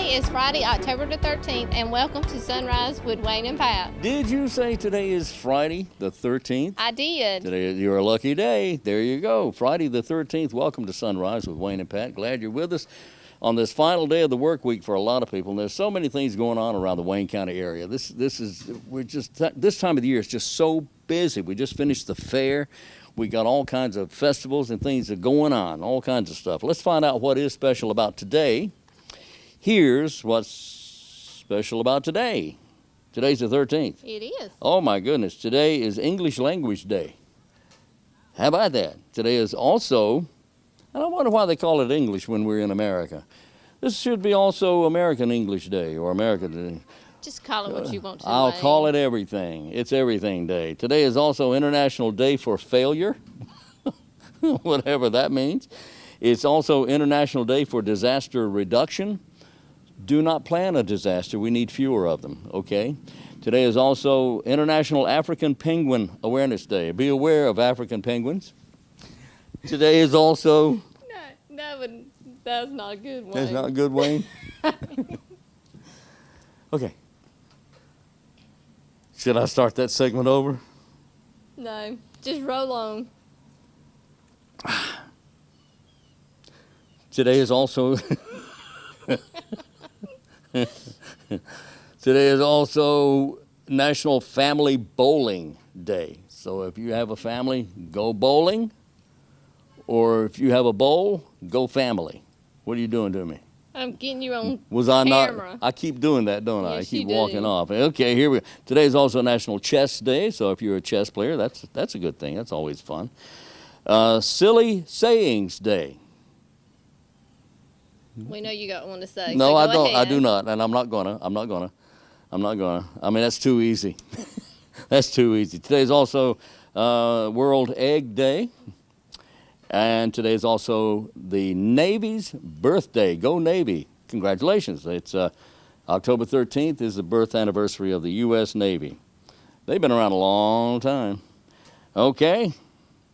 Today is Friday, October the 13th, and welcome to Sunrise with Wayne and Pat. Did you say today is Friday the 13th? I did. Today is your lucky day. There you go. Friday the 13th. Welcome to Sunrise with Wayne and Pat. Glad you're with us on this final day of the work week for a lot of people. And there's so many things going on around the Wayne County area. This time of the year is just so busy. We just finished the fair. We got all kinds of festivals and things that are going on, all kinds of stuff. Let's find out what is special about today. Here's what's special about today. Today's the 13th. It is. Oh my goodness, today is English Language Day. How about that? Today is also, I don't wonder why they call it English when we're in America. This should be also American English Day or American Day. Just call it what you want to. I'll Wayne. call it everything. It's Everything Day. Today is also International Day for Failure, whatever that means. It's also International Day for Disaster Reduction. Do not plan a disaster. We need fewer of them, okay? Today is also International African Penguin Awareness Day. Be aware of African penguins. Today is also... No, that's not a good one. That's not good, Wayne? Okay. Should I start that segment over? No, just roll on. Today is also... Today is also National Family Bowling Day. So if you have a family, go bowling. Or if you have a bowl, go family. What are you doing to me? I'm getting you on Was I camera. not? I keep doing that, don't I? Yes, I keep you walking do. off. Okay, here we go. Today is also National Chess Day. So if you're a chess player, that's a good thing. That's always fun. Silly Sayings Day. We know you got one to say. No, so I go don't. I ahead. do not, and I'm not gonna. I mean, that's too easy. That's too easy. Today is also World Egg Day, and today is also the Navy's birthday. Go Navy! Congratulations! It's October 13th is the birth anniversary of the U.S. Navy. They've been around a long time. Okay,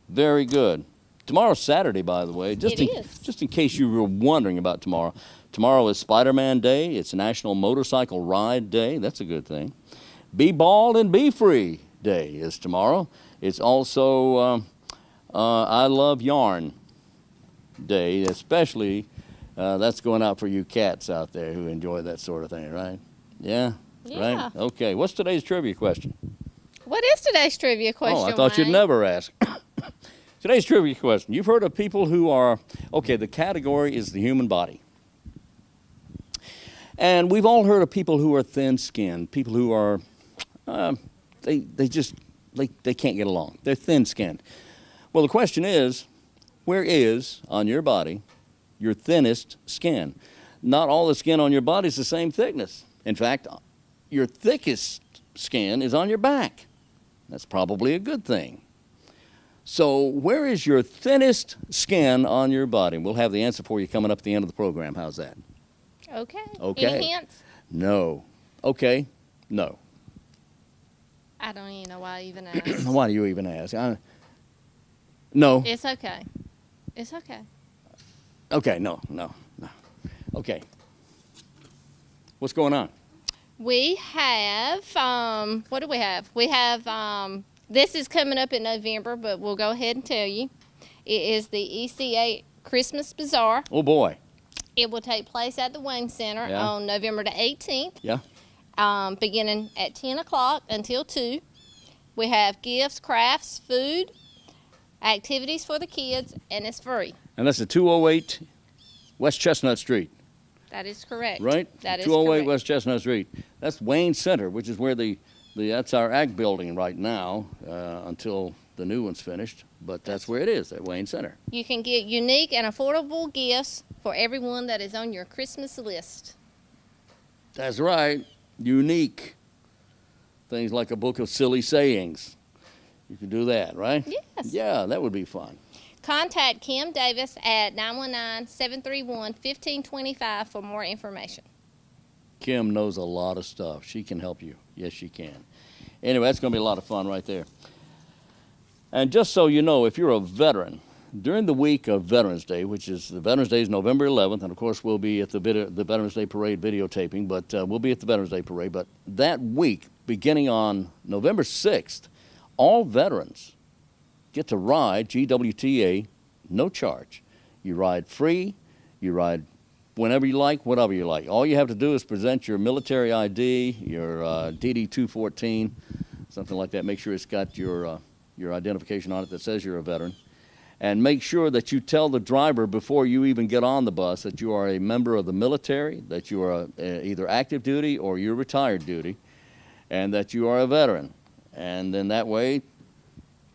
very good. Tomorrow's Saturday, by the way. Just in case you were wondering about tomorrow. Tomorrow is Spider-Man Day. It's National Motorcycle Ride Day. That's a good thing. Be Bald and Be Free Day is tomorrow. It's also I Love Yarn Day, especially that's going out for you cats out there who enjoy that sort of thing, right? Yeah? Yeah. Right? Okay, what's today's trivia question? What is today's trivia question? Oh, I thought you'd Wayne? never ask. Today's trivia question. You've heard of people who are, okay, the category is the human body. And we've all heard of people who are thin-skinned, people who are, they can't get along. They're thin-skinned. Well, the question is, where is, on your body, your thinnest skin? Not all the skin on your body is the same thickness. In fact, your thickest skin is on your back. That's probably a good thing. So where is your thinnest skin on your body? We'll have the answer for you coming up at the end of the program. How's that? Okay. Okay. Any hints? No. Okay. No. I don't even know why I even asked. Why do you even ask? No. It's okay. It's okay. Okay, no. Okay. What's going on? We have, what do we have? We have, this is coming up in November, but we'll go ahead and tell you. It is the ECA Christmas Bazaar. Oh, boy. It will take place at the Wayne Center on November the 18th. Yeah. Beginning at 10 o'clock until 2. We have gifts, crafts, food, activities for the kids, and it's free. And that's the 208 West Chestnut Street, That is correct. right? That is 208 correct. West Chestnut Street. That's Wayne Center, which is where that's our ag building right now until the new one's finished. But that's where it is, at Wayne Center. You can get unique and affordable gifts for everyone that is on your Christmas list. That's right. Unique. Things like a book of silly sayings. You can do that, right? Yes. Yeah, that would be fun. Contact Kim Davis at 919-731-1525 for more information. Kim knows a lot of stuff. She can help you. Yes, she can. Anyway, that's going to be a lot of fun right there. And just so you know, if you're a veteran, during the week of Veterans Day, which is the Veterans Day is November 11th, and of course we'll be at the Veterans Day Parade videotaping, but we'll be at the Veterans Day Parade. But that week, beginning on November 6th, all veterans get to ride GWTA, no charge. You ride free, you ride whenever you like, whatever you like. All you have to do is present your military ID, your DD-214, something like that. Make sure it's got your identification on it that says you're a veteran. And make sure that you tell the driver before you even get on the bus that you are a member of the military, that you are either active duty or you're retired duty, and that you are a veteran. And then that way,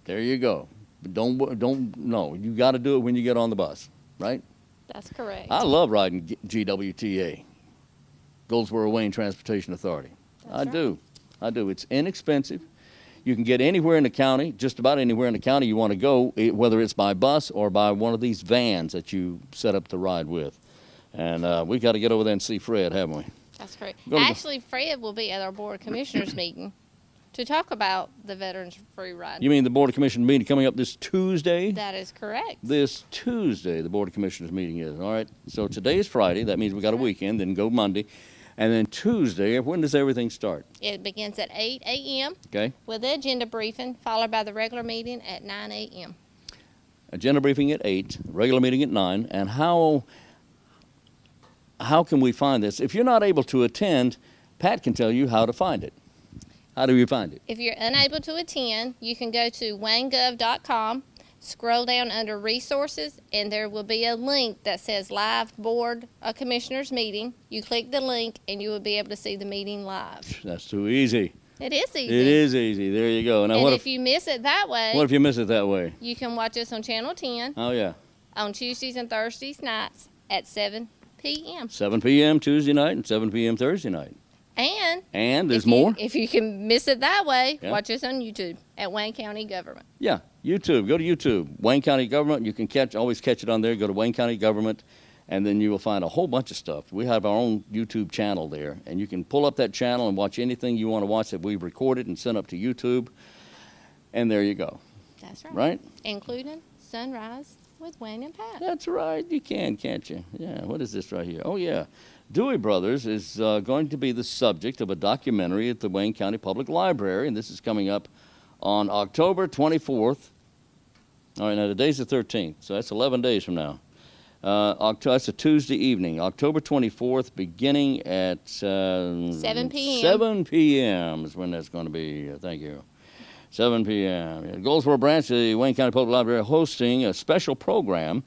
there you go. No, you got to do it when you get on the bus, right? That's correct. I love riding GWTA, Goldsboro Wayne Transportation Authority. I do. It's inexpensive. You can get anywhere in the county, just about anywhere in the county you want to go, whether it's by bus or by one of these vans that you set up to ride with. And we've got to get over there and see Fred, haven't we? That's correct. Actually, Fred will be at our Board of Commissioners meeting to talk about the Veterans Free Ride. You mean the Board of Commissioners meeting coming up this Tuesday? That is correct. This Tuesday, the Board of Commissioners meeting is. All right. So today is Friday. That means we got a weekend, then go Monday. And then Tuesday, when does everything start? It begins at 8 a.m. Okay. with the agenda briefing, followed by the regular meeting at 9 a.m. Agenda briefing at 8, regular meeting at 9. And how can we find this? If you're not able to attend, Pat can tell you how to find it. How do you find it? If you're unable to attend, you can go to waynegov.com, scroll down under resources, and there will be a link that says Live Board of Commissioners Meeting. You click the link, and you will be able to see the meeting live. That's too easy. It is easy. It is easy. There you go. Now, and what if you miss it that way, what if you miss it that way? You can watch us on Channel 10 Oh, yeah. on Tuesdays and Thursdays nights at 7 p.m. 7 p.m. Tuesday night and 7 p.m. Thursday night. And there's more? If you can miss it that way, Yeah. watch us on YouTube at Wayne County Government. Yeah, YouTube. Go to YouTube. Wayne County Government. You can always catch it on there. Go to Wayne County Government, and then you will find a whole bunch of stuff. We have our own YouTube channel there, and you can pull up that channel and watch anything you want to watch that we've recorded and sent up to YouTube, and there you go. That's right. Right? Including Sunrise with Wayne and Pat. That's right. You can, can't you? Yeah. What is this right here? Oh, yeah. Dewey Brothers is going to be the subject of a documentary at the Wayne County Public Library, and this is coming up on October 24th. All right, now today's the 13th, so that's 11 days from now. That's a Tuesday evening, October 24th, beginning at 7 p.m. 7 p.m. is when that's going to be. Thank you. 7 p.m. Goldsboro branch of the Wayne County Public Library hosting a special program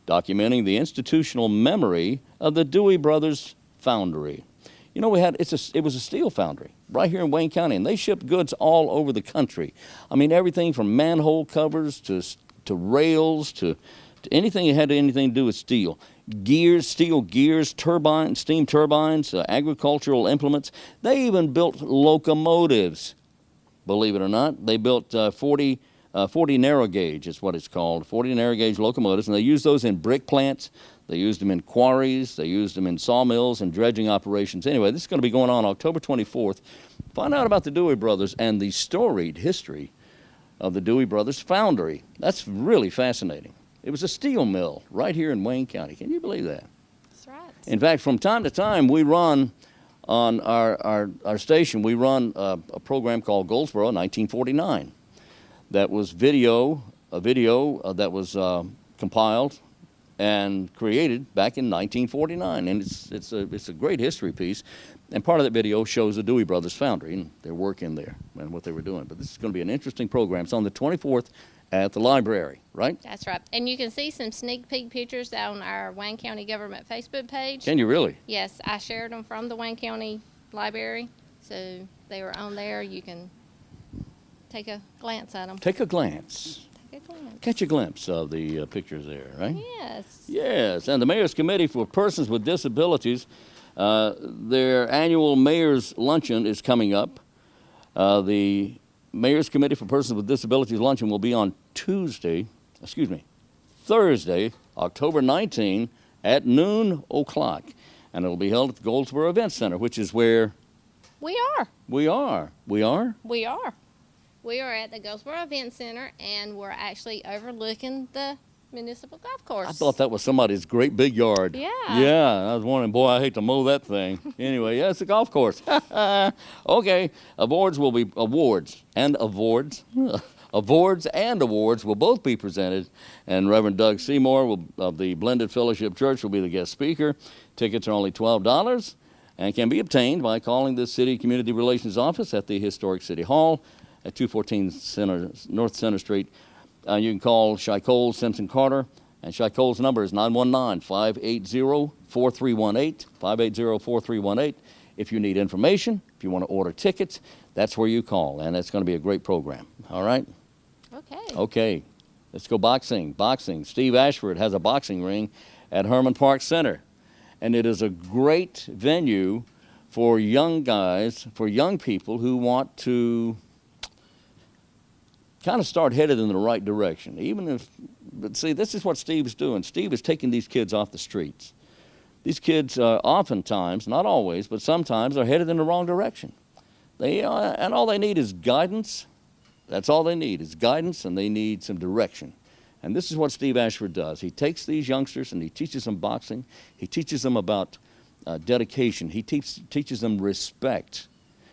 documenting the institutional memory of the Dewey Brothers Foundry. You know, it was a steel foundry right here in Wayne County, and they shipped goods all over the country. I mean, everything from manhole covers to rails to anything that had anything to do with steel. Steel gears, turbines, steam turbines, agricultural implements. They even built locomotives, believe it or not. They built 40 narrow gauge is what it's called, 40 narrow gauge locomotives, and they used those in brick plants, they used them in quarries, they used them in sawmills and dredging operations. Anyway, this is going to be going on October 24th. Find out about the Dewey Brothers and the storied history of the Dewey Brothers Foundry. That's really fascinating. It was a steel mill right here in Wayne County. Can you believe that? That's right. In fact, from time to time, we run on our station, we run a program called Goldsboro 1949. That was a video that was compiled and created back in 1949, and it's a great history piece. And part of that video shows the Dewey Brothers Foundry and their work in there and what they were doing. But this is going to be an interesting program. It's on the 24th at the library, right? That's right. And you can see some sneak peek pictures on our Wayne County Government Facebook page. Can you really? Yes, I shared them from the Wayne County Library, so they were on there. You can take a glance at them. Take a glance. Take a glance. Catch a glimpse of the pictures there, right? Yes. Yes, and the Mayor's Committee for Persons with Disabilities, their annual Mayor's Luncheon is coming up. The Mayor's Committee for Persons with Disabilities Luncheon will be on Thursday, October 19 at noon o'clock. And it'll be held at the Goldsboro Event Center, which is where We are. we are. We are? We are. We are at the Goldsboro Event Center, and we're actually overlooking the Municipal Golf Course. I thought that was somebody's great big yard. Yeah. Yeah, I was wondering, boy, I hate to mow that thing. Anyway, yeah, it's a golf course. Okay, awards will be awards. Awards and awards will both be presented, and Reverend Doug Seymour of the Blended Fellowship Church will be the guest speaker. Tickets are only $12 and can be obtained by calling the City Community Relations Office at the Historic City Hall at 214 North Center Street. You can call Shy Cole Simpson Carter, and Shy Cole's number is 919-580-4318, 580-4318. If you need information, if you want to order tickets, that's where you call, and it's going to be a great program. All right? Okay. Okay, let's go boxing. Boxing. Steve Ashford has a boxing ring at Herman Park Center, and it is a great venue for young guys, for young people who want to kind of start headed in the right direction. But see, this is what Steve's doing. Steve is taking these kids off the streets. These kids oftentimes, not always, but sometimes are headed in the wrong direction. And all they need is guidance. That's all they need is guidance, and they need some direction. And this is what Steve Ashford does. He takes these youngsters and he teaches them boxing. He teaches them about dedication. He teaches them respect.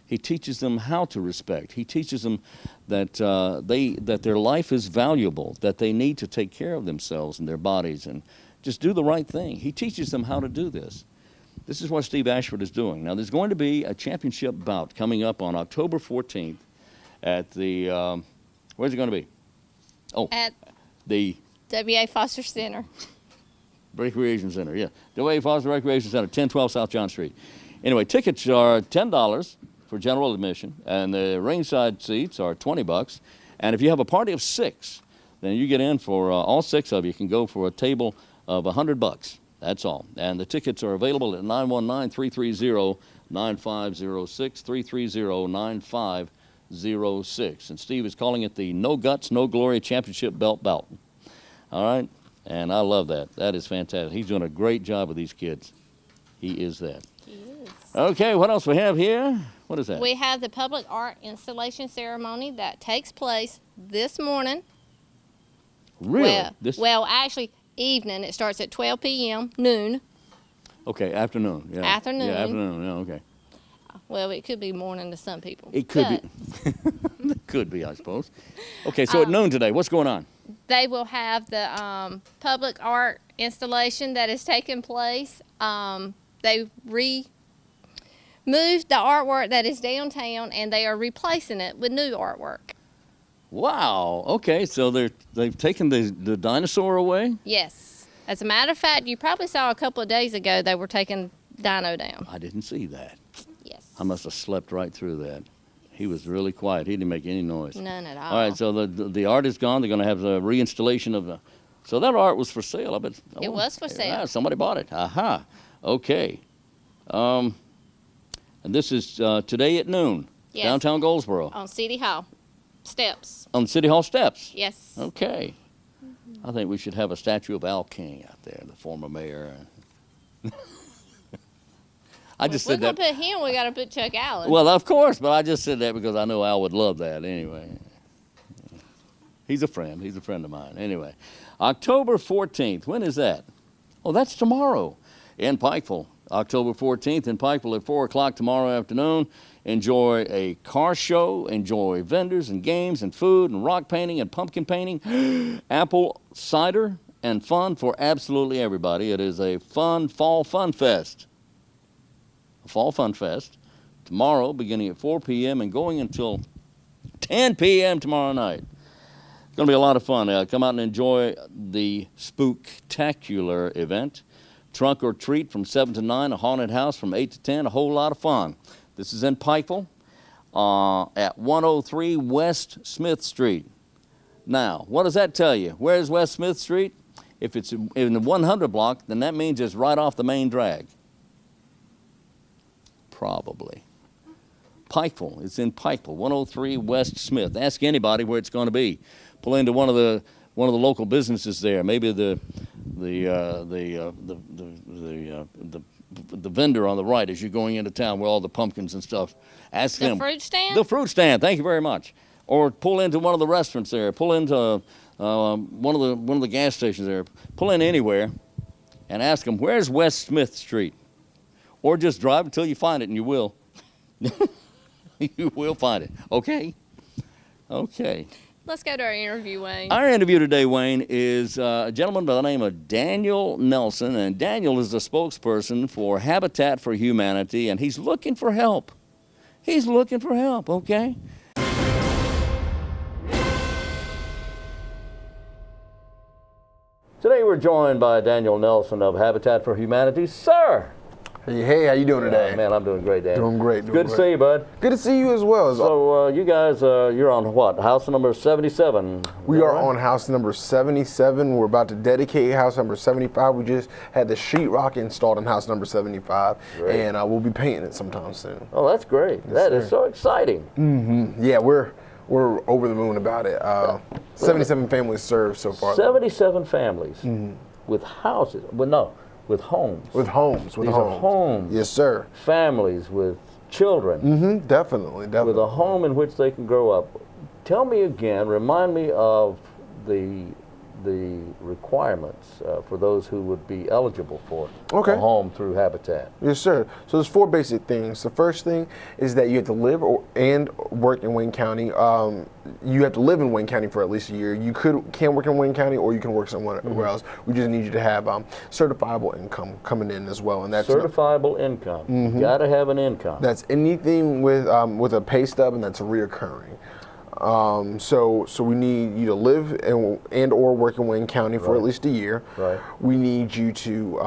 He teaches them how to respect. He teaches them that that their life is valuable, that they need to take care of themselves and their bodies and just do the right thing. He teaches them how to do this. This is what Steve Ashford is doing. Now, there's going to be a championship bout coming up on October 14th at the, where's it going to be? Oh, At the W.A. Foster Center. Recreation Center, yeah. W.A. Foster Recreation Center, 1012 South John Street. Anyway, tickets are $10 for general admission, and the ringside seats are $20. And if you have a party of 6, then you get in for all 6 of you can go for a table of $100. That's all. And the tickets are available at 919-330-9506, 330-9506. And Steve is calling it the No Guts, No Glory Championship Belt Bout. All right? And I love that. That is fantastic. He's doing a great job with these kids. He is that. He is. Okay, what else we have here? What is that? We have the public art installation ceremony that takes place this morning. Really? Well, actually, evening. It starts at 12 p.m., noon. Okay, afternoon. Yeah. Afternoon. Yeah, afternoon. Yeah, okay. Well, it could be morning to some people. It could be. It could be, I suppose. Okay, so at noon today, what's going on? They will have the public art installation that is taking place. They removed the artwork that is downtown, and they are replacing it with new artwork. Wow. Okay, so they've taken the dinosaur away? Yes. As a matter of fact, you probably saw a couple of days ago they were taking Dino down. I didn't see that. Yes. I must have slept right through that. He was really quiet. He didn't make any noise. None at all. All right, so the art is gone. They're going to have the reinstallation of the... So that art was for sale, I bet. It was for sale. Yeah, somebody bought it. Aha. Okay. And this is today at noon. Yes. Downtown Goldsboro. On City Hall steps. On City Hall steps. Yes. Okay. I think we should have a statue of Al King out there, the former mayor. I just said that. If we're going to put him, we got to put Chuck Allen. Well, of course, but I just said that because I know Al would love that anyway. He's a friend. He's a friend of mine. Anyway, October 14th. When is that? Oh, that's tomorrow in Pikeville. October 14th in Pikeville at 4 o'clock tomorrow afternoon. Enjoy a car show. Enjoy vendors and games and food and rock painting and pumpkin painting. Apple cider and fun for absolutely everybody. It is a fun fall fun fest. A fall fun fest tomorrow beginning at 4 p.m. and going until 10 p.m. tomorrow night. It's going to be a lot of fun. Come out and enjoy the spooktacular event. Trunk or treat from 7 to 9, a haunted house from 8 to 10, a whole lot of fun. This is in Pikeville at 103 West Smith Street. Now, what does that tell you? Where's West Smith Street? If it's in the 100 block, then that means it's right off the main drag. Probably. Pikeville, it's in Pikeville, 103 West Smith. Ask anybody where it's going to be. Pull into one of the local businesses there. Maybe the vendor on the right as you're going into town with all the pumpkins and stuff. Ask them. The fruit stand? The fruit stand. Thank you very much. Or pull into one of the restaurants there. Pull into one of the gas stations there. Pull in anywhere and ask them, where's West Smith Street? Or just drive until you find it, and you will. You will find it. Okay? Okay. Let's go to our interview, Wayne. Our interview today, Wayne, is a gentleman by the name of Daniel Nelson, and Daniel is the spokesperson for Habitat for Humanity, and he's looking for help. He's looking for help, okay? Today we're joined by Daniel Nelson of Habitat for Humanity. Sir! Hey, how you doing today? Man, I'm doing great, Daniel. Doing great. Good to see you, bud. Good to see you as well. So you guys, you're on what? House number 77? We are on house number 77. We're about to dedicate house number 75. We just had the sheetrock installed in house number 75, Great. and we'll be painting it sometime soon. Oh, that's great. That is so exciting. Mm-hmm. Yeah, we're over the moon about it. 77 families served so far. 77 families with houses. Well, no, with homes. With homes. These are homes. Yes, sir. Families with children. Mm-hmm. Definitely. With a home in which they can grow up. Tell me again, remind me of the requirements for those who would be eligible for a home through Habitat. Yes, sir. So there's 4 basic things. The first thing is that you have to live and work in Wayne County. You have to live in Wayne County for at least a year. You can work in Wayne County, or you can work somewhere else. We just need you to have certifiable income coming in as well, and that's certifiable income. You got to have an income. That's anything with a pay stub, and that's reoccurring. So we need you to live and or work in Wayne County for at least a year. Right. We need you to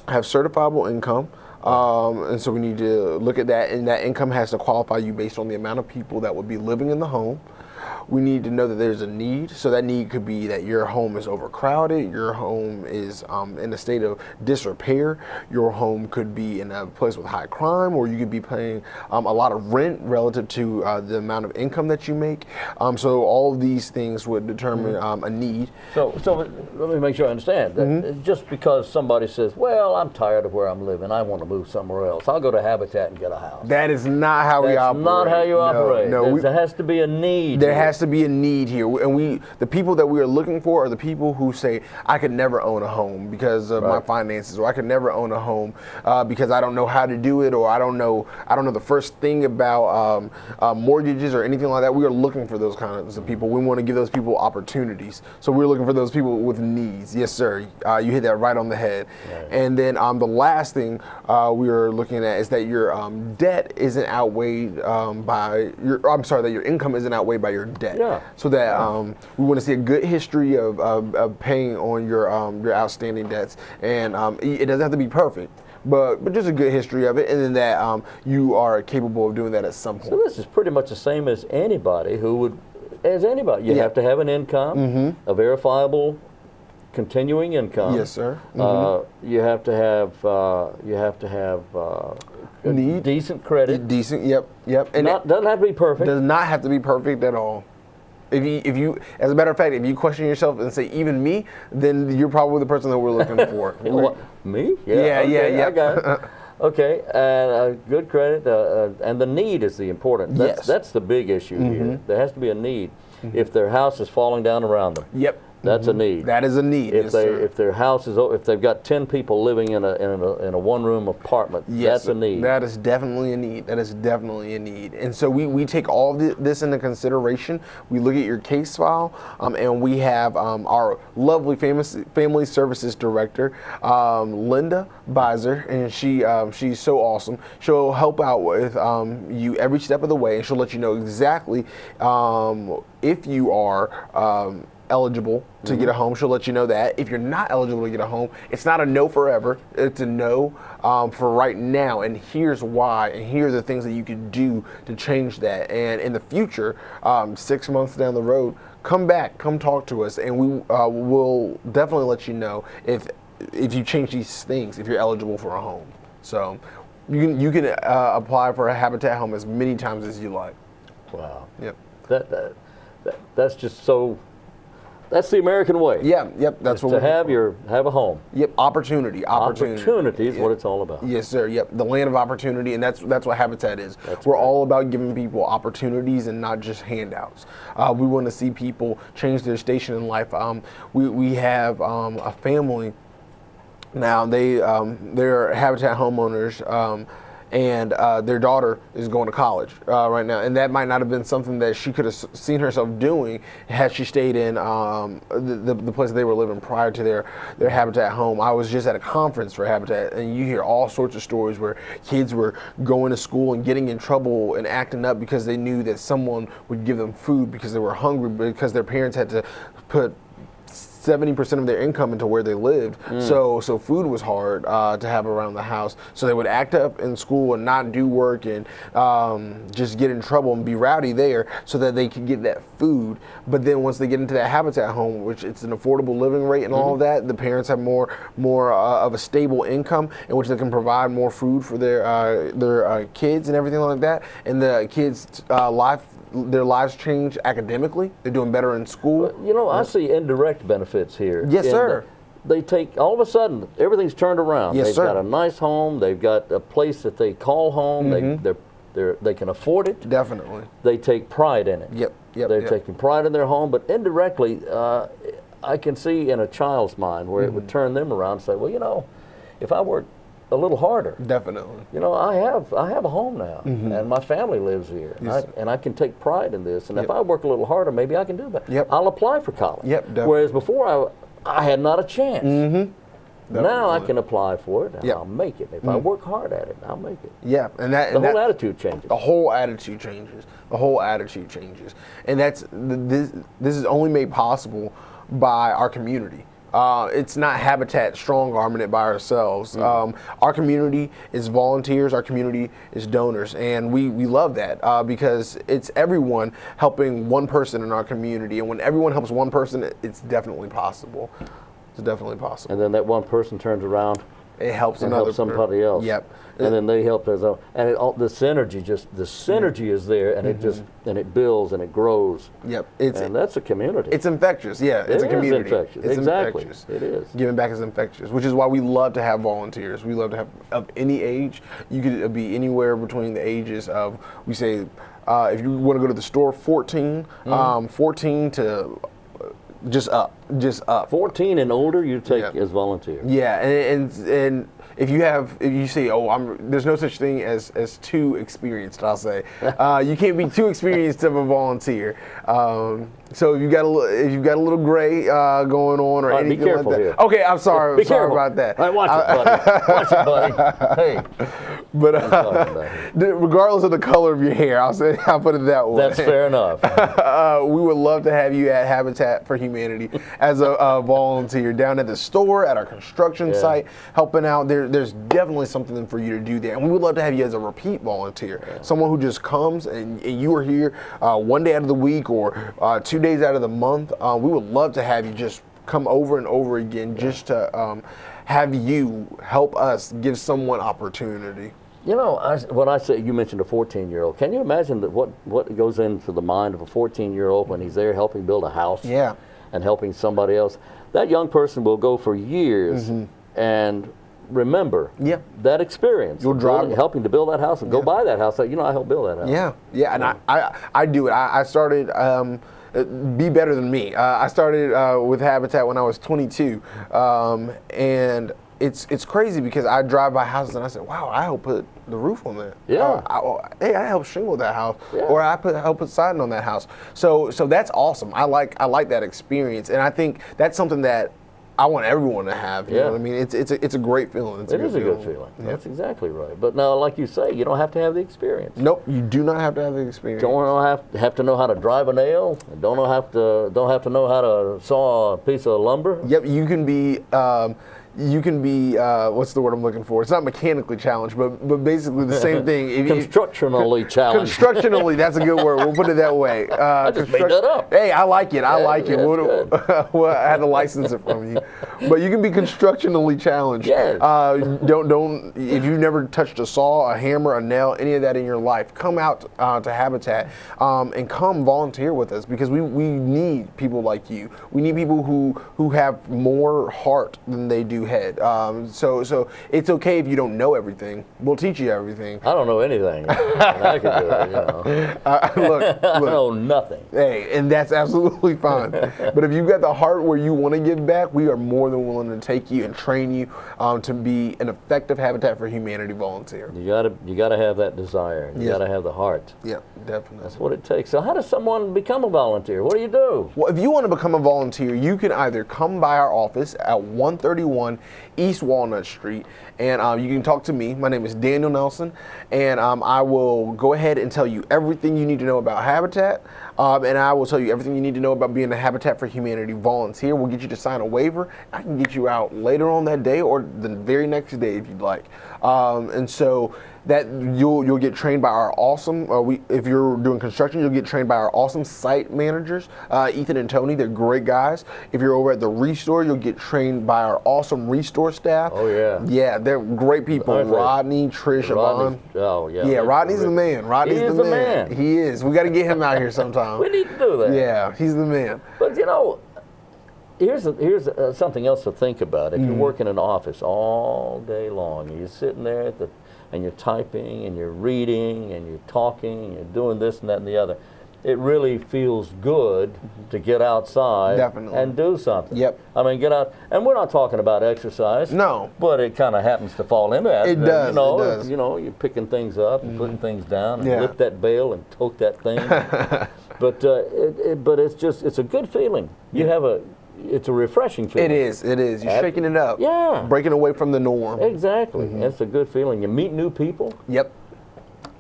have certifiable income. And so we need to look at that, and that income has to qualify you based on the amount of people that would be living in the home. We need to know that there's a need. So that need could be that your home is overcrowded, your home is in a state of disrepair, your home could be in a place with high crime, or you could be paying a lot of rent relative to the amount of income that you make. So all of these things would determine a need. So let me make sure I understand. That just because somebody says, well, I'm tired of where I'm living, I want to move somewhere else, I'll go to Habitat and get a house. That is not how we operate. That's not how you operate. No, there has to be a need. There has to be a need here, and the people that we are looking for are the people who say, I could never own a home because of my finances, or I could never own a home because I don't know how to do it, or I don't know the first thing about mortgages or anything like that. We are looking for those kinds of people. We want to give those people opportunities. So we're looking for those people with needs. Yes, sir. You hit that right on the head. Right. And then the last thing we are looking at is that your debt isn't outweighed by that your income isn't outweighed by your debt. Yeah. So that we want to see a good history of paying on your outstanding debts, and it doesn't have to be perfect, but just a good history of it, and then that you are capable of doing that at some point. So this is pretty much the same as anybody You have to have an income, a verifiable continuing income. Yes, sir. You have to have decent credit. Decent. Yep. And doesn't have to be perfect. Does not have to be perfect at all. If you, as a matter of fact, if you question yourself and say even me, then you're probably the person that we're looking for. Me? Yeah. I got it. Okay, and good credit, and the need is the important. That's the big issue here. There has to be a need. If their house is falling down around them. Yep. That's a need. That is a need. If their house is, if they've got 10 people living in a one-room apartment, that's a need. That is definitely a need. That is definitely a need. And so we take all of this into consideration. We look at your case file, and we have our lovely family services director, Linda Beiser, and she's so awesome. She'll help out with you every step of the way, and she'll let you know exactly if you are eligible to get a home. She'll let you know that. If you're not eligible to get a home, it's not a no forever. It's a no for right now, and here's why, and here are the things that you can do to change that. And in the future, 6 months down the road, come back, come talk to us, and we will definitely let you know if you change these things, if you're eligible for a home. So you can apply for a Habitat home as many times as you like. Wow. Yep. That's just so That's the American way. Yeah, yep, that's what To we're have a home. Yep, opportunity. Opportunity is Yeah. what it's all about. Yes, sir. Yep, the land of opportunity, and that's what Habitat is. We're right. all about giving people opportunities and not just handouts. We want to see people change their station in life. We have a family now. They're Habitat homeowners. And their daughter is going to college right now, and that might not have been something that she could have seen herself doing had she stayed in the place they were living prior to their Habitat home. I was just at a conference for Habitat, and you hear all sorts of stories where kids were going to school and getting in trouble and acting up because they knew that someone would give them food because they were hungry, because their parents had to put 70% of their income into where they lived. So food was hard to have around the house. So they would act up in school and not do work and just get in trouble and be rowdy there so that they could get that food. But then once they get into that Habitat home, which it's an affordable living rate and all of that, the parents have more of a stable income in which they can provide more food for their kids and everything like that. And the kids' their lives change academically. They're doing better in school. You know, I see indirect benefits here. Yes, sir. They take, all of a sudden, everything's turned around. Yes, They've sir. got a nice home. They've got a place that they call home. They can afford it. Definitely. They take pride in it. Yep. They're taking pride in their home, but indirectly, I can see in a child's mind where it would turn them around and say, well, you know, if I work a little harder, Definitely. you know, I have a home now, and my family lives here, and I can take pride in this. And if I work a little harder, maybe I can do better. Yep. I'll apply for college. Yep, definitely. Whereas before, I had not a chance. Now I Definitely. can apply for it, and Yep. I'll make it. If I work hard at it, I'll make it. Yeah, and that The whole attitude changes. The whole attitude changes. The whole attitude changes, and this is only made possible by our community. It's not Habitat strong-arming it by ourselves. Our community is volunteers. Our community is donors, and we love that because it's everyone helping one person in our community. And when everyone helps one person, it's definitely possible. It's definitely possible. And then that one person turns around It helps and another helps somebody else. Yep. And then they help their own. And the synergy is there, and it builds and it grows. Yep. And that's a community. It's infectious. Yeah, it's a It is community. infectious. It's Exactly. infectious. It is. Giving back is infectious, which is why we love to have volunteers. We love to have of any age. You could be anywhere between the ages of, we say, if you want to go to the store, 14, 14 to just up. 14 and older, you take Yeah. as volunteer. Yeah, and if you say, there's no such thing as too experienced, I'll say. You can't be too experienced of a volunteer. So if you've got a little gray going on or All right, be anything careful like that. here. Okay, I'm sorry. Be I'm sorry careful. about that. All right, watch it, buddy. Watch it, buddy. Hey, But talking about regardless of the color of your hair, I'll put it that way. that's fair enough. We would love to have you at Habitat for Humanity as a volunteer down at the store, at our construction site, helping out. There's definitely something for you to do there. And we would love to have you as a repeat volunteer, someone who just comes and you are here one day out of the week or 2 days out of the month. We would love to have you just come over and over again just to have you help us give someone opportunity. You know, when I say, you mentioned a 14-year-old, can you imagine that what goes into the mind of a 14-year-old when he's there helping build a house? Yeah. And helping somebody else? That young person will go for years and remember that experience. You'll drive helping to build that house and go buy that house. You know, I helped build that house. Yeah, and I do it. I started. Be better than me. I started with Habitat when I was 22, and it's crazy because I drive by houses and I say, wow, I helped put the roof on that. Yeah. I helped shingle that house, Yeah. or I helped put siding on that house. So that's awesome. I like that experience, and I think that's something that I want everyone to have. You know what I mean? It's a great feeling. It is a good feeling. Yeah. That's exactly right. But now, like you say, you don't have to have the experience. Nope, you do not have to have the experience. Don't have to know how to drive a nail. Don't have to know how to saw a piece of lumber. Yep, you can be. you can be what's the word I'm looking for? It's not mechanically challenged, but basically the same thing. Constructionally challenged. Constructionally, that's a good word. We'll put it that way. I just made that up. Hey, I like it. I like it. That's Well, I had to license it from you, but you can be constructionally challenged. Yes. Don't if you've never touched a saw, a hammer, a nail, any of that in your life, come out to Habitat and come volunteer with us, because we need people like you. We need people who have more heart than they do head. So it's okay if you don't know everything. We'll teach you everything. I don't know anything. I can do it, you know. Look, I know nothing. hey, and that's absolutely fine. But if you've got the heart where you want to give back, we are more than willing to take you and train you to be an effective Habitat for Humanity volunteer. You gotta have that desire. You gotta have the heart. Yeah, definitely. That's what it takes. So how does someone become a volunteer? What do you do? Well, if you want to become a volunteer, you can either come by our office at 131 East Walnut Street, and you can talk to me. My name is Daniel Nelson, and I will go ahead and tell you everything you need to know about Habitat, and I will tell you everything you need to know about being a Habitat for Humanity volunteer. We'll get you to sign a waiver. I can get you out later on that day or the very next day if you'd like. And so that you'll get trained by our awesome, if you're doing construction, you'll get trained by our awesome site managers, Ethan and Tony. They're great guys. If you're over at the Restore, you'll get trained by our awesome Restore staff. Oh yeah. Yeah, they're great people. Aren't they? Rodney, Trish, Yvonne. Oh yeah. Yeah, Rodney's the man. Rodney's He is the the man. man. He is. We got to get him out here sometime. We need to do that. Yeah, he's the man. But you know, here's something else to think about. If you work in an office all day long, you're sitting there and you're typing and you're reading and you're talking and you're doing this and that and the other, it really feels good to get outside Definitely. and do something. Yep. I mean, get out, and we're not talking about exercise. No. But it kind of happens to fall into that. It does, You know, it does. You know, you're picking things up and putting things down and Yeah. lift that bale and tote that thing. But it's a good feeling. It's a refreshing feeling. It is. You're shaking it up. Yeah. Breaking away from the norm. Exactly. It's a good feeling. You meet new people. Yep.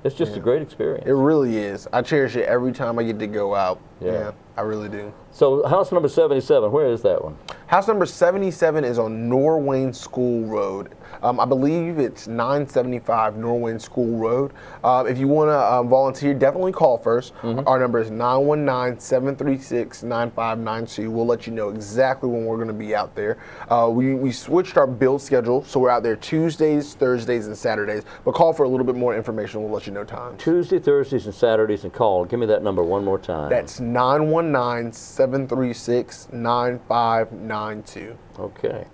It's just a great experience. It really is. I cherish it every time I get to go out. Yeah. I really do. So house number 77, where is that one? House number 77 is on Norwayne School Road. I believe it's 975 Norwayne School Road. If you want to volunteer, definitely call first. Our number is 919-736-9592. We'll let you know exactly when we're going to be out there. We switched our build schedule, so we're out there Tuesdays, Thursdays, and Saturdays. But call for a little bit more information. We'll let you know times. Tuesday, Thursdays, and Saturdays, and call. Give me that number one more time. That's 919-736-9592. Okay.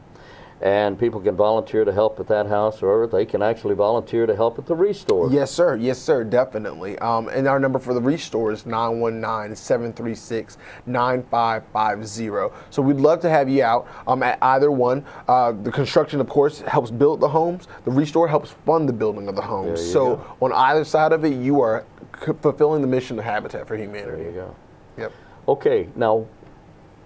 And people can volunteer to help at that house, or they can actually volunteer to help at the Restore. Yes, sir. Yes, sir. Definitely. And our number for the Restore is 919-736-9550. So we'd love to have you out at either one. The construction, of course, helps build the homes. The Restore helps fund the building of the homes. There you So go. on either side of it, you are fulfilling the mission of Habitat for Humanity. There you go. Yep. Okay, now,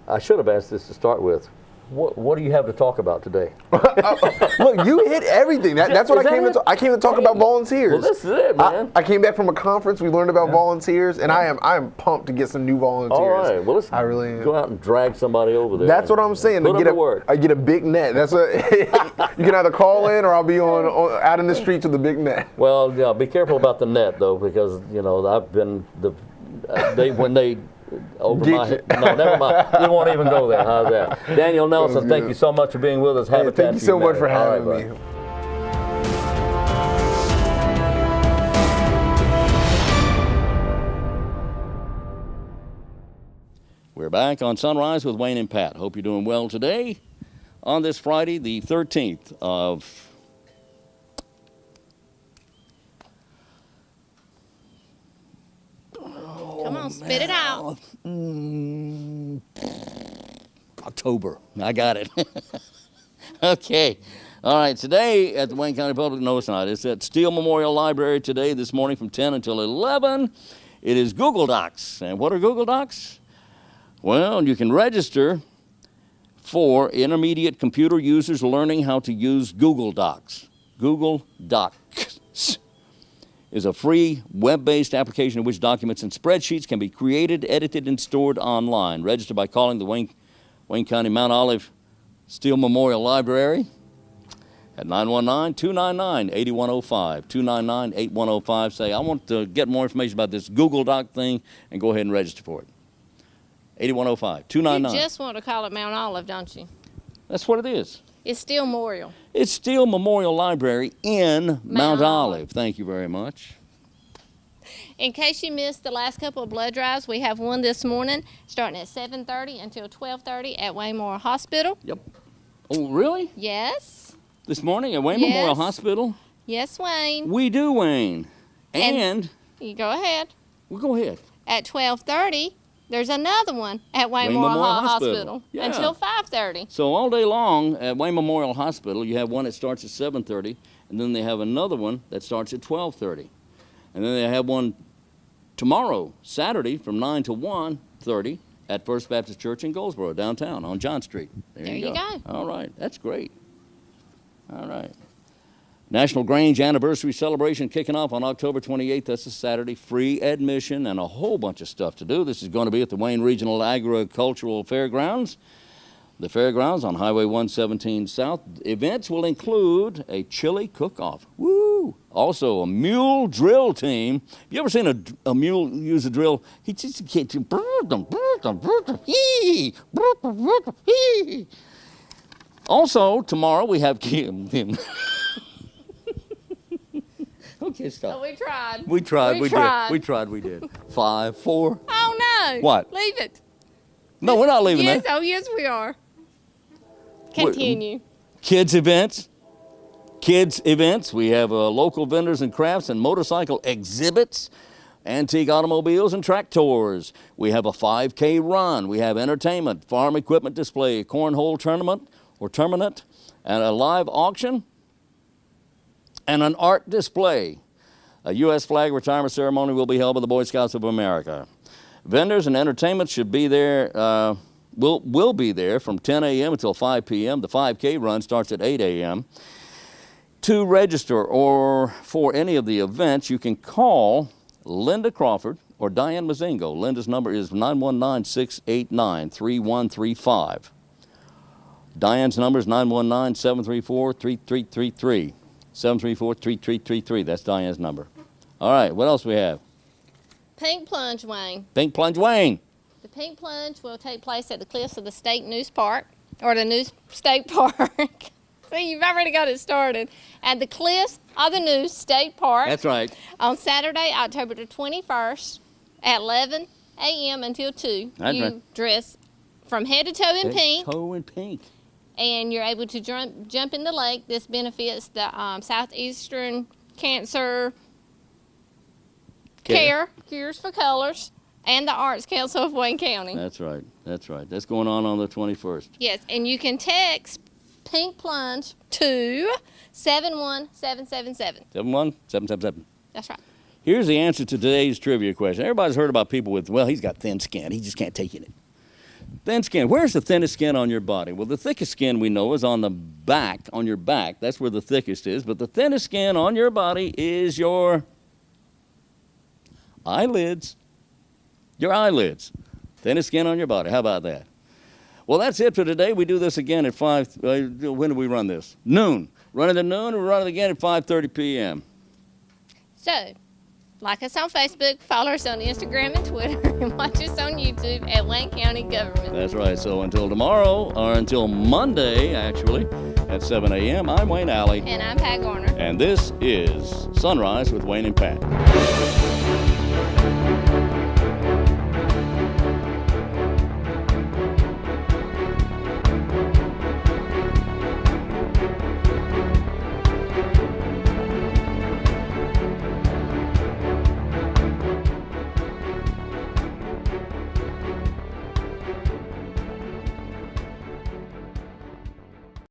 I should have asked this to start with. What do you have to talk about today? Look, you hit everything. That's what Is I came that to. it? I came to talk about volunteers. Well, this is it, man. I came back from a conference. We learned about volunteers, and I am pumped to get some new volunteers. All right, well, let's I really am. go out and drag somebody over there. That's what I'm saying. Put them to work. I get a big net. That's a. You can either call in or I'll be on out in the streets with a big net. Well, yeah, be careful about the net, though, because, you know, I've been, when they, over Get my you. head. No, never mind. We won't even go there. How's that? Daniel Nelson, thank you so much for being with us. Hey, Habitat thank you so much Humanity. for All having right, me. bud. We're back on Sunrise with Wayne and Pat. Hope you're doing well today on this Friday, the 13th of Come on, spit it out. October. I got it. Okay. All right. Today at the Wayne County Public, no, it's not. It's at Steele Memorial Library today, this morning from 10 until 11. It is Google Docs. And what are Google Docs? Well, you can register for intermediate computer users learning how to use Google Docs. Google Docs is a free web-based application in which documents and spreadsheets can be created, edited, and stored online. Register by calling the Wayne County Mount Olive Steele Memorial Library at 919-299-8105. 299-8105. Say, I want to get more information about this Google Doc thing, and go ahead and register for it. 8105. You 299. just want to call it Mount Olive, don't you? That's what it is. It's still Memorial. It's Steele Memorial Library in Mount Olive. Olive. Thank you very much. In case you missed the last couple of blood drives, we have one this morning starting at 7:30 until 12:30 at Wayne Memorial Hospital. Yep. Oh, really? Yes. This morning at Wayne Yes. Memorial Hospital? Yes, Wayne. We do, Wayne. And You go ahead. well, go ahead. At 12:30, there's another one at Wayne Memorial Hospital Yeah. until 5:30. So all day long at Wayne Memorial Hospital, you have one that starts at 7:30, and then they have another one that starts at 12:30. And then they have one tomorrow, Saturday, from 9 to 1:30 at First Baptist Church in Goldsboro, downtown on John Street. There you go. All right, that's great. All right. National Grange Anniversary Celebration kicking off on October 28th. That's a Saturday. Free admission and a whole bunch of stuff to do. This is going to be at the Wayne Regional Agricultural Fairgrounds. The fairgrounds on Highway 117 South. Events will include a chili cook-off. Woo! Also, a mule drill team. You ever seen a mule use a drill? He just can't do. Also, tomorrow we have Okay, stop. Oh, we tried. We tried. We tried. Did. We tried. We did. 5, 4. Oh, no. What? Leave it. No, we're not leaving Yes, that. oh, yes, we are. Continue. Kids events. Kids events. We have local vendors and crafts and motorcycle exhibits, antique automobiles and track tours. We have a 5K run. We have entertainment, farm equipment display, cornhole tournament, and a live auction, and an art display. A U.S. flag retirement ceremony will be held by the Boy Scouts of America. Vendors and entertainment should be there, will be there from 10 a.m. until 5 p.m. The 5K run starts at 8 a.m. To register or for any of the events, you can call Linda Crawford or Diane Mazingo. Linda's number is 919-689-3135. Diane's number is 919-734-3333. 734-3333. That's Diane's number. All right, what else we have? Pink Plunge, Wayne. Pink Plunge Wayne. The Pink Plunge will take place at the cliffs of the State News Park, or the News State Park. See, you've already got it started. At the cliffs of the News State Park. That's right. On Saturday, October the 21st, at 11 a.m. until 2. That's you right. dress from head to toe in pink, Toe in pink. and you're able to jump in the lake. This benefits the Southeastern Cancer Care, Cures for Colors, and the Arts Council of Wayne County. That's right. That's right. That's going on the 21st. Yes, and you can text Pink Plunge to 71777. 71777. That's right. Here's the answer to today's trivia question. Everybody's heard about people with, well, he's got thin skin. He just can't take it. Thin skin. Where's the thinnest skin on your body? Well, the thickest skin we know is on the back, on your back. That's where the thickest is. But the thinnest skin on your body is your eyelids. Your eyelids. Thinnest skin on your body. How about that? Well, that's it for today. We do this again at 5. When do we run this? Noon. Run it at noon, and we run it again at 5:30 p.m. So, like us on Facebook, follow us on Instagram and Twitter, and watch us on YouTube at Wayne County Government. That's right. So until tomorrow, or until Monday, actually, at 7 a.m., I'm Wayne Alley. And I'm Pat Garner. And this is Sunrise with Wayne and Pat.